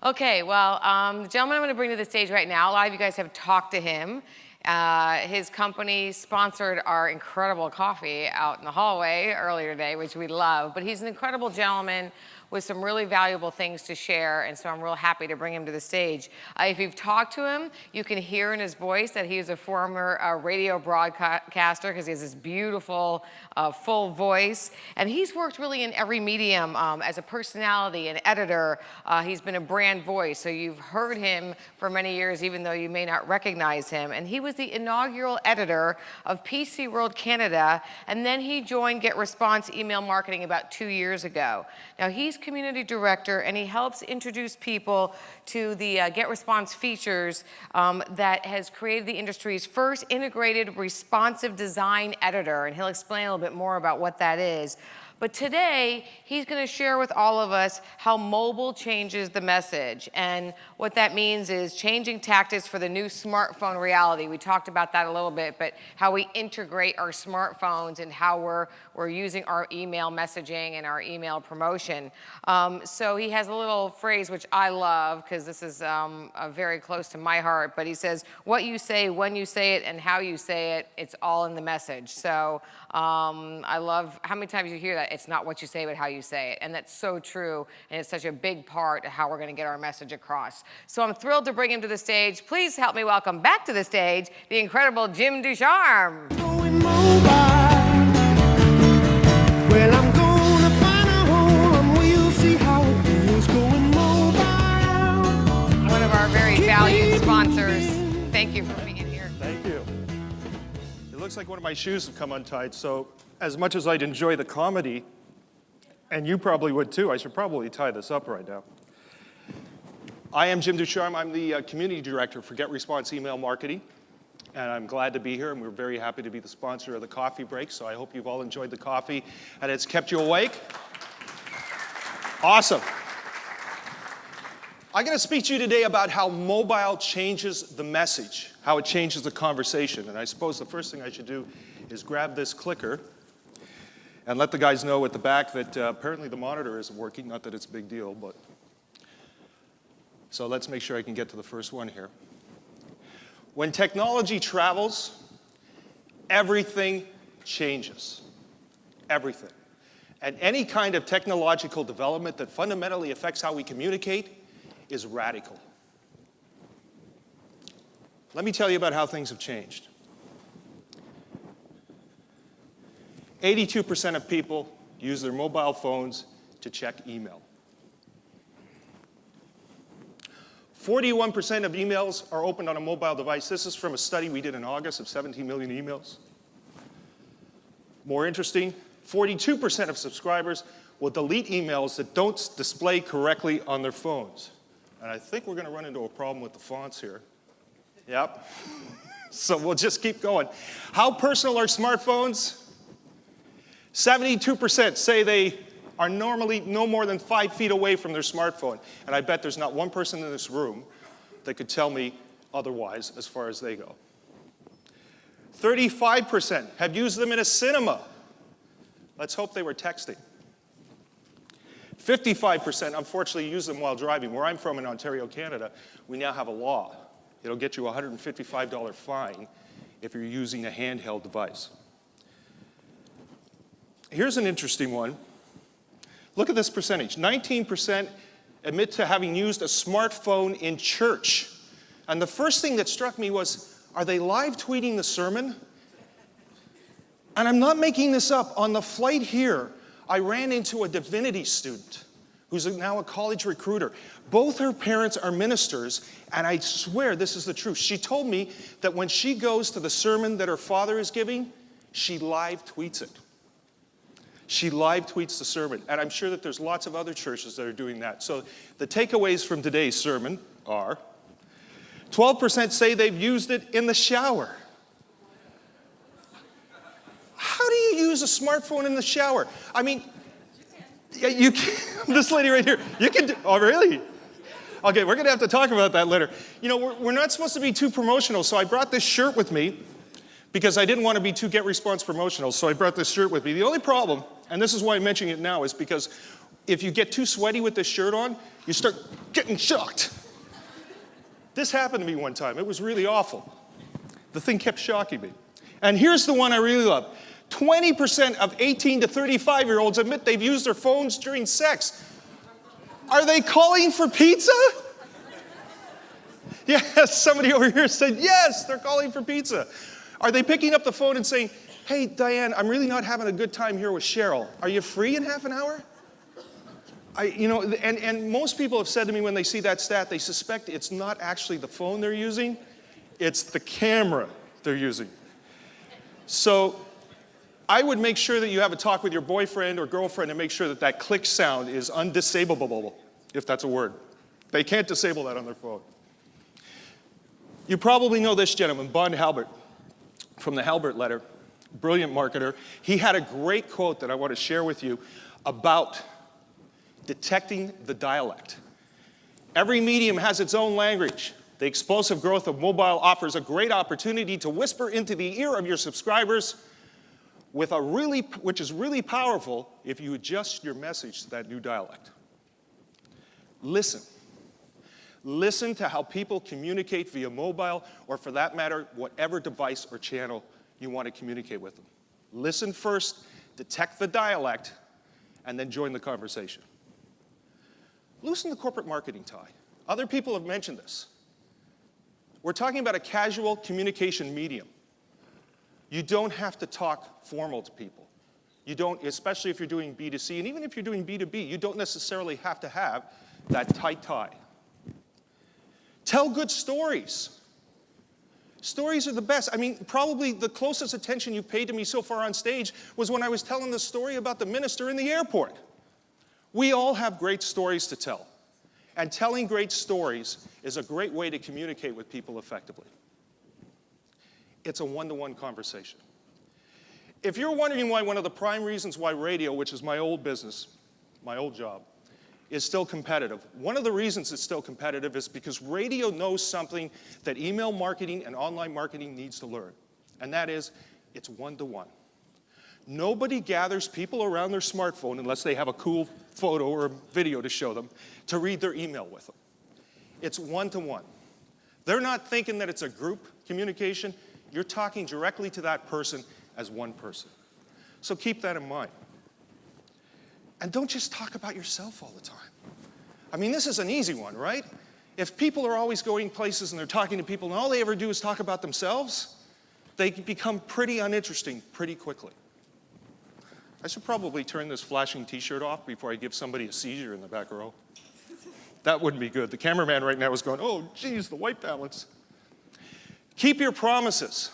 Okay, well, the gentleman I'm going to bring to the stage right now, a lot of you guys have talked to him. His company sponsored our incredible coffee out in the hallway earlier today, which we love. But he's an incredible gentleman with some really valuable things to share, and so I'm real happy to bring him to the stage. If you've talked to him, you can hear in his voice that he is a former radio broadcaster because he has this beautiful, full voice. And he's worked really in every medium as a personality, an editor. He's been a brand voice, so you've heard him for many years, even though you may not recognize him. And he was the inaugural editor of PC World Canada, and then he joined Get Response Email Marketing about 2 years ago. Now, he's community director, and he helps introduce people to the Get Response features that has created the industry's first integrated responsive design editor, and he'll explain a little bit more about what that is. But today, he's going to share with all of us how mobile changes the message. And what that means is changing tactics for the new smartphone reality. We talked about that a little bit, but how we integrate our smartphones and how we're using our email messaging and our email promotion. So he has a little phrase which I love because this is very close to my heart, but he says, what you say, when you say it, and how you say it, it's all in the message. So I love how many times you hear that. It's not what you say, but how you say it. And that's so true, and it's such a big part of how we're going to get our message across. So I'm thrilled to bring him to the stage. Please help me welcome back to the stage the incredible Jim Ducharme. Going mobile. Well, I'm gonna find a home. We'll see how it feels going mobile. One of our very valued sponsors. Thank you for being here. Thank you. It looks like one of my shoes have come untied, so as much as I'd enjoy the comedy, and you probably would too, I should probably tie this up right now. I am Jim Ducharme. I'm the community director for Get Response Email Marketing, and I'm glad to be here, and we're very happy to be the sponsor of the coffee break, so I hope you've all enjoyed the coffee and it's kept you awake. Awesome. I'm going to speak to you today about how mobile changes the message, how it changes the conversation, and I suppose the first thing I should do is grab this clicker and let the guys know at the back that apparently the monitor isn't working, not that it's a big deal, but. So let's make sure I can get to the first one here. When technology travels, everything changes. Everything. And any kind of technological development that fundamentally affects how we communicate is radical. Let me tell you about how things have changed. 82% of people use their mobile phones to check email. 41% of emails are opened on a mobile device. This is from a study we did in August of 17 million emails. More interesting, 42% of subscribers will delete emails that don't display correctly on their phones. And I think we're going to run into a problem with the fonts here. Yep. So we'll just keep going. How personal are smartphones? 72% say they are normally no more than 5 feet away from their smartphone. And I bet there's not one person in this room that could tell me otherwise as far as they go. 35% have used them in a cinema. Let's hope they were texting. 55% unfortunately use them while driving. Where I'm from in Ontario, Canada, we now have a law. It'll get you a $155 fine if you're using a handheld device. Here's an interesting one. Look at this percentage. 19% admit to having used a smartphone in church. And the first thing that struck me was, are they live tweeting the sermon? And I'm not making this up. On the flight here, I ran into a divinity student who's now a college recruiter. Both her parents are ministers, and I swear this is the truth. She told me that when she goes to the sermon that her father is giving, she live tweets it. She live tweets the sermon, and I'm sure that there's lots of other churches that are doing that. So the takeaways from today's sermon are 12% say they've used it in the shower. How do you use a smartphone in the shower? I mean, you can, this lady right here, you can do, oh really? Okay, we're gonna have to talk about that later. You know, we're not supposed to be too promotional, so I brought this shirt with me because I didn't want to be too Get Response promotional, so I brought this shirt with me. The only problem, and this is why I'm mentioning it now, is because if you get too sweaty with this shirt on, you start getting shocked. This happened to me one time. It was really awful. The thing kept shocking me. And here's the one I really love. 20% of 18 to 35-year-olds admit they've used their phones during sex. Are they calling for pizza? Yes, somebody over here said, yes, they're calling for pizza. Are they picking up the phone and saying, hey, Diane, I'm really not having a good time here with Cheryl. Are you free in half an hour? And most people have said to me when they see that stat, they suspect it's not actually the phone they're using, it's the camera they're using. So I would make sure that you have a talk with your boyfriend or girlfriend and make sure that that click sound is undisableable, if that's a word. They can't disable that on their phone. You probably know this gentleman, Bond Halbert, from the Halbert Letter, brilliant marketer. He had a great quote that I want to share with you about detecting the dialect. Every medium has its own language. The explosive growth of mobile offers a great opportunity to whisper into the ear of your subscribers which is really powerful if you adjust your message to that new dialect. Listen. Listen to how people communicate via mobile, or for that matter, whatever device or channel you want to communicate with them. Listen first, detect the dialect, and then join the conversation. Loosen the corporate marketing tie. Other people have mentioned this. We're talking about a casual communication medium. You don't have to talk formal to people. You don't, especially if you're doing B2C, and even if you're doing B2B, you don't necessarily have to have that tight tie. Tell good stories. Stories are the best. I mean, probably the closest attention you paid to me so far on stage was when I was telling the story about the minister in the airport. We all have great stories to tell. And telling great stories is a great way to communicate with people effectively. It's a one-to-one conversation. If you're wondering why one of the prime reasons why radio, which is my old business, my old job, is still competitive, one of the reasons it's still competitive is because radio knows something that email marketing and online marketing needs to learn. And that is, it's one-to-one. Nobody gathers people around their smartphone unless they have a cool photo or a video to show them to read their email with them. It's one-to-one. They're not thinking that it's a group communication. You're talking directly to that person as one person. So keep that in mind. And don't just talk about yourself all the time. I mean, this is an easy one, right? If people are always going places and they're talking to people and all they ever do is talk about themselves, they become pretty uninteresting pretty quickly. I should probably turn this flashing t-shirt off before I give somebody a seizure in the back row. That wouldn't be good. The cameraman right now is going, oh, geez, the white balance. Keep your promises,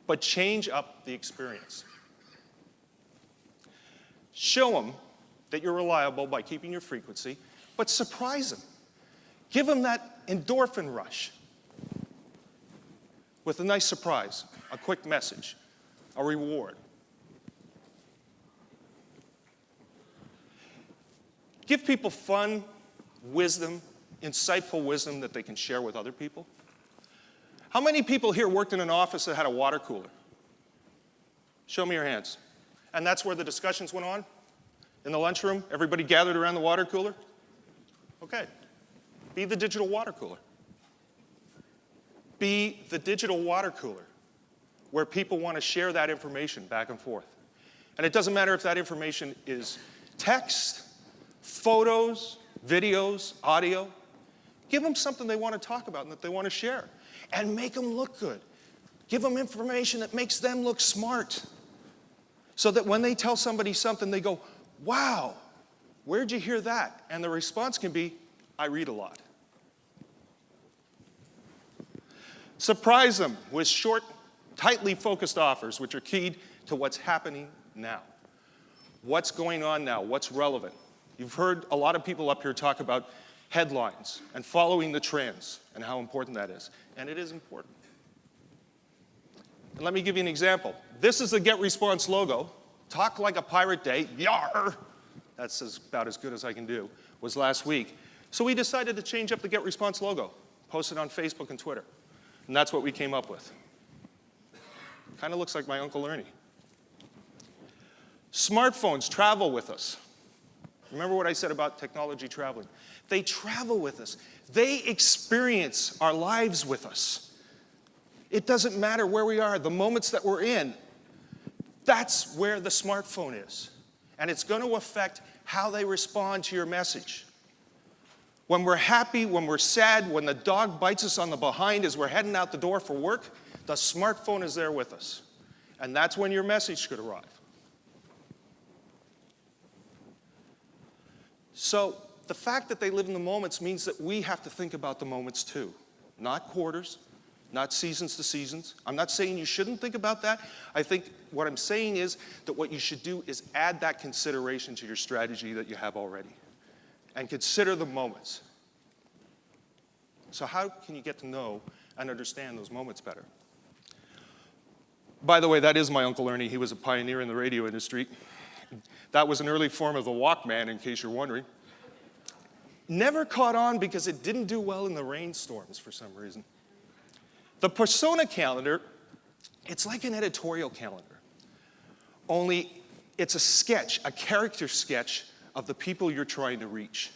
but change up the experience. Show them that you're reliable by keeping your frequency, but surprise them. Give them that endorphin rush with a nice surprise, a quick message, a reward. Give people fun, wisdom, insightful wisdom that they can share with other people. How many people here worked in an office that had a water cooler? Show me your hands. And that's where the discussions went on? In the lunchroom, everybody gathered around the water cooler? Okay. Be the digital water cooler. Be the digital water cooler where people want to share that information back and forth. And it doesn't matter if that information is text, photos, videos, audio. Give them something they want to talk about and that they want to share. And make them look good. Give them information that makes them look smart. So that when they tell somebody something, they go, wow, where'd you hear that? And the response can be, I read a lot. Surprise them with short, tightly focused offers, which are keyed to what's happening now. What's going on now? What's relevant? You've heard a lot of people up here talk about headlines and following the trends and how important that is. And it is important. And let me give you an example. This is the Get Response logo. Talk Like a Pirate Day, yar! That's about as good as I can do, was last week. So we decided to change up the Get Response logo, post it on Facebook and Twitter. And that's what we came up with. Kind of looks like my Uncle Ernie. Smartphones travel with us. Remember what I said about technology traveling. They travel with us. They experience our lives with us. It doesn't matter where we are, the moments that we're in. That's where the smartphone is. And it's going to affect how they respond to your message. When we're happy, when we're sad, when the dog bites us on the behind as we're heading out the door for work, the smartphone is there with us. And that's when your message could arrive. So the fact that they live in the moments means that we have to think about the moments too. Not quarters, not seasons to seasons. I'm not saying you shouldn't think about that. I think what I'm saying is that what you should do is add that consideration to your strategy that you have already. And consider the moments. So how can you get to know and understand those moments better? By the way, that is my Uncle Ernie. He was a pioneer in the radio industry. That was an early form of the Walkman, in case you're wondering. Never caught on because it didn't do well in the rainstorms for some reason. The persona calendar, it's like an editorial calendar. Only it's a sketch, a character sketch of the people you're trying to reach.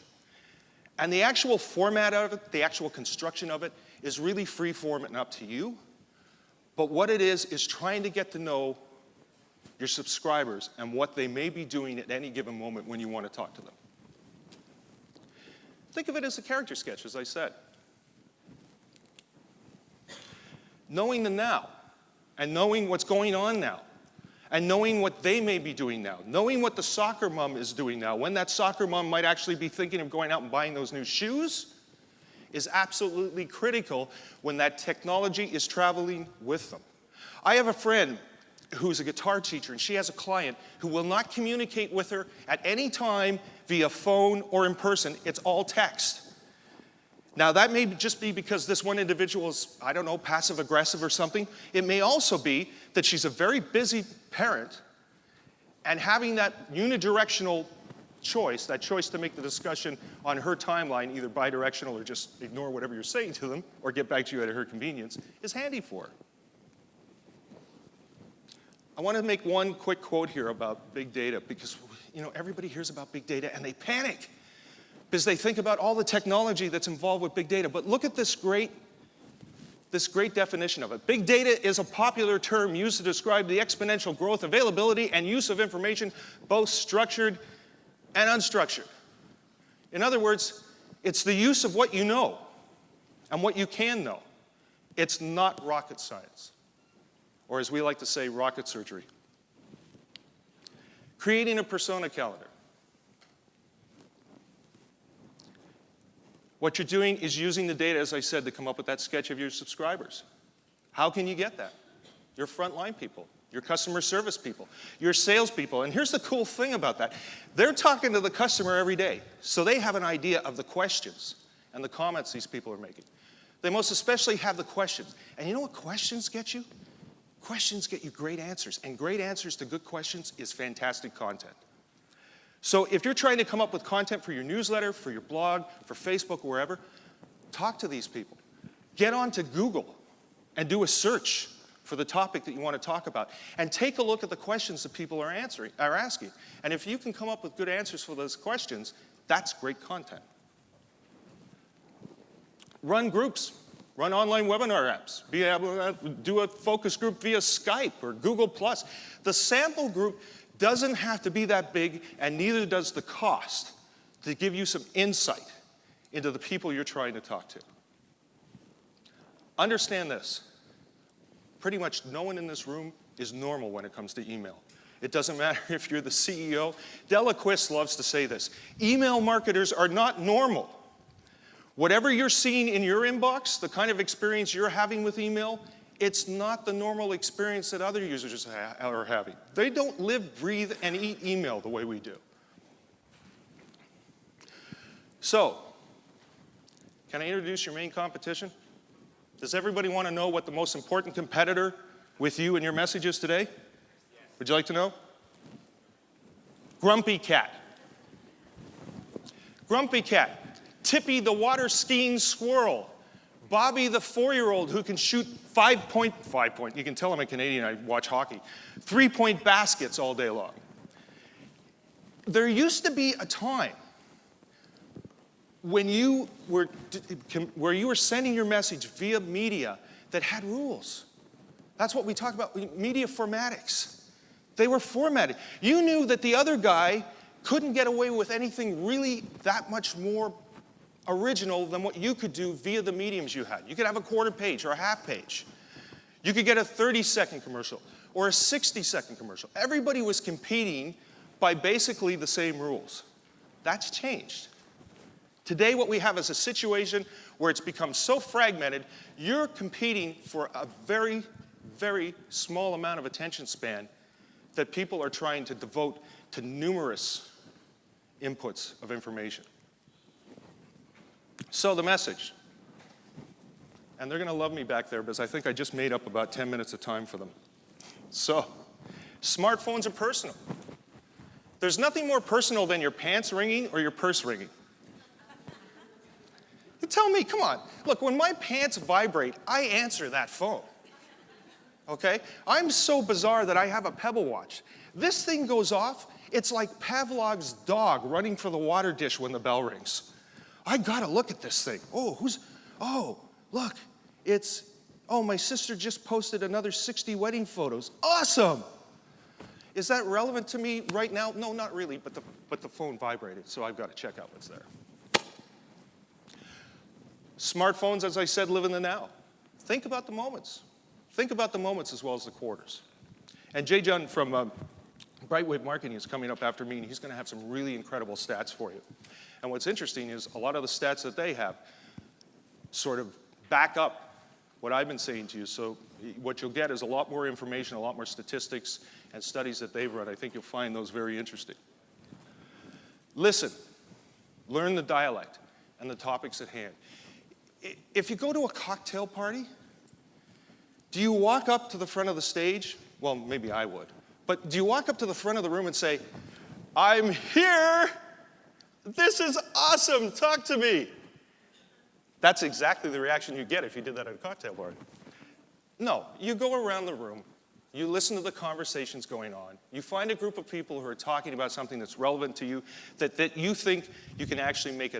And the actual format of it, the actual construction of it, is really free form and up to you. But what it is trying to get to know your subscribers and what they may be doing at any given moment when you want to talk to them. Think of it as a character sketch, as I said. Knowing the now, and knowing what's going on now, and knowing what they may be doing now, knowing what the soccer mom is doing now, when that soccer mom might actually be thinking of going out and buying those new shoes, is absolutely critical when that technology is traveling with them. I have a friend who's a guitar teacher, and she has a client who will not communicate with her at any time via phone or in person. It's all text. Now, that may just be because this one individual is, I don't know, passive-aggressive or something. It may also be that she's a very busy parent, and having that unidirectional choice, that choice to make the discussion on her timeline, either bidirectional or just ignore whatever you're saying to them, or get back to you at her convenience, is handy for her. I want to make one quick quote here about big data, because everybody hears about big data and they panic because they think about all the technology that's involved with big data. But look at this great definition of it. Big data is a popular term used to describe the exponential growth, availability, and use of information, both structured and unstructured. In other words, it's the use of what you know and what you can know. It's not rocket science, or as we like to say, rocket surgery. Creating a persona calendar. What you're doing is using the data, as I said, to come up with that sketch of your subscribers. How can you get that? Your frontline people, your customer service people, your salespeople. And here's the cool thing about that. They're talking to the customer every day, so they have an idea of the questions and the comments these people are making. They most especially have the questions. And you know what questions get you? Questions get you great answers, and great answers to good questions is fantastic content. So if you're trying to come up with content for your newsletter, for your blog, for Facebook, or wherever, talk to these people. Get onto Google and do a search for the topic that you want to talk about, and take a look at the questions that people are asking. And if you can come up with good answers for those questions, that's great content. Run groups. Run online webinar apps. Be able to do a focus group via Skype or Google+. The sample group doesn't have to be that big, and neither does the cost, to give you some insight into the people you're trying to talk to. Understand this. Pretty much no one in this room is normal when it comes to email. It doesn't matter if you're the CEO. Delaquist loves to say this. Email marketers are not normal. Whatever you're seeing in your inbox, the kind of experience you're having with email, it's not the normal experience that other users are having. They don't live, breathe, and eat email the way we do. So, can I introduce your main competition? Does everybody want to know what the most important competitor with you and your message is today? Yes. Would you like to know? Grumpy Cat. Grumpy Cat. Tippy the water skiing squirrel. Bobby the 4-year-old who can shoot 5-point, you can tell I'm a Canadian, I watch hockey, 3-point baskets all day long. There used to be a time when you were where you were sending your message via media that had rules. That's what we talk about, media formatics. They were formatted. You knew that the other guy couldn't get away with anything really that much more original than what you could do via the mediums you had. You could have a quarter page or a half page. You could get a 30-second commercial or a 60-second commercial. Everybody was competing by basically the same rules. That's changed. Today what we have is a situation where it's become so fragmented, you're competing for a very, very small amount of attention span that people are trying to devote to numerous inputs of information. So the message, and they're going to love me back there because I think I just made up about 10 minutes of time for them. So, smartphones are personal. There's nothing more personal than your pants ringing or your purse ringing. You tell me, come on. Look, when my pants vibrate, I answer that phone. Okay? I'm so bizarre that I have a Pebble watch. This thing goes off, it's like Pavlov's dog running for the water dish when the bell rings. I gotta look at this thing. Look, my sister just posted another 60 wedding photos. Awesome! Is that relevant to me right now? No, not really, but the phone vibrated, so I've got to check out what's there. Smartphones, as I said, live in the now. Think about the moments. Think about the moments as well as the quarters. And Jay John from Brightwave Marketing is coming up after me, and he's going to have some really incredible stats for you. And what's interesting is a lot of the stats that they have sort of back up what I've been saying to you. So what you'll get is a lot more information, a lot more statistics and studies that they've run. I think you'll find those very interesting. Listen, learn the dialect and the topics at hand. If you go to a cocktail party, do you walk up to the front of the stage? Well, maybe I would. But do you walk up to the front of the room and say, "I'm here. This is awesome. Talk to me." That's exactly the reaction you get if you did that at a cocktail party. No, you go around the room, you listen to the conversations going on, you find a group of people who are talking about something that's relevant to you, that you think you can actually make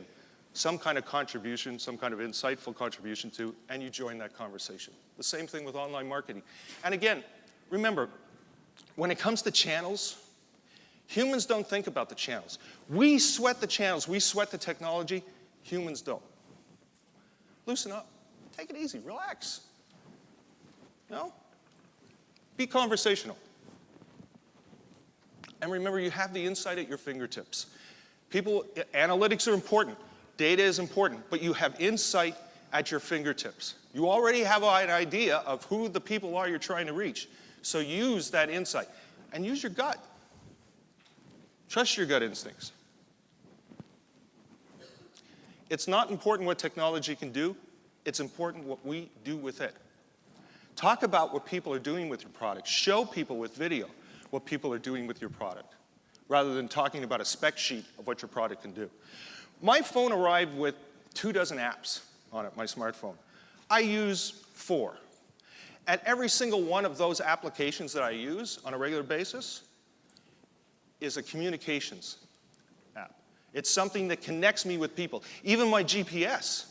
some kind of contribution, some kind of insightful contribution to, and you join that conversation. The same thing with online marketing. And again, remember, when it comes to channels, humans don't think about the channels. We sweat the channels, we sweat the technology, humans don't. Loosen up, take it easy, relax. No? Be conversational. And remember, you have the insight at your fingertips. Analytics are important, data is important, but you have insight at your fingertips. You already have an idea of who the people are you're trying to reach. So use that insight and use your gut. Trust your gut instincts. It's not important what technology can do, it's important what we do with it. Talk about what people are doing with your product. Show people with video what people are doing with your product, rather than talking about a spec sheet of what your product can do. My phone arrived with 24 apps on it, my smartphone. I use 4. And every single one of those applications that I use on a regular basis is a communications app. It's something that connects me with people. Even my GPS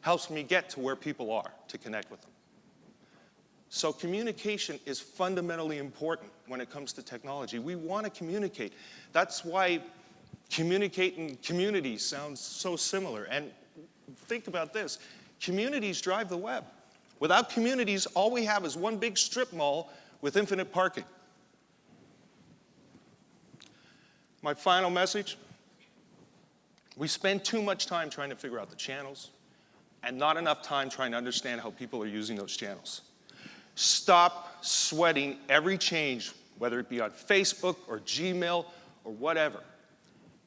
helps me get to where people are to connect with them. So communication is fundamentally important when it comes to technology. We want to communicate. That's why communicating communities sounds so similar. And think about this. Communities drive the web. Without communities, all we have is one big strip mall with infinite parking. My final message, we spend too much time trying to figure out the channels and not enough time trying to understand how people are using those channels. Stop sweating every change, whether it be on Facebook or Gmail or whatever,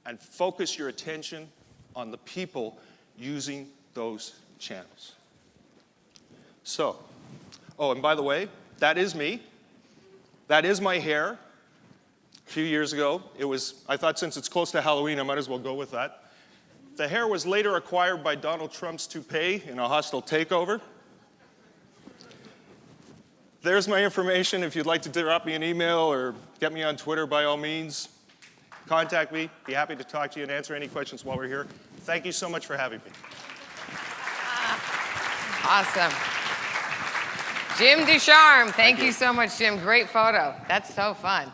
and focus your attention on the people using those channels. So, and by the way, that is me. That is my hair. A few years ago, I thought since it's close to Halloween, I might as well go with that. The hair was later acquired by Donald Trump's toupee in a hostile takeover. There's my information. If you'd like to drop me an email or get me on Twitter, by all means, contact me. Be happy to talk to you and answer any questions while we're here. Thank you so much for having me. Awesome. Jim Ducharme, thank you so much, Jim. Great photo. That's so fun.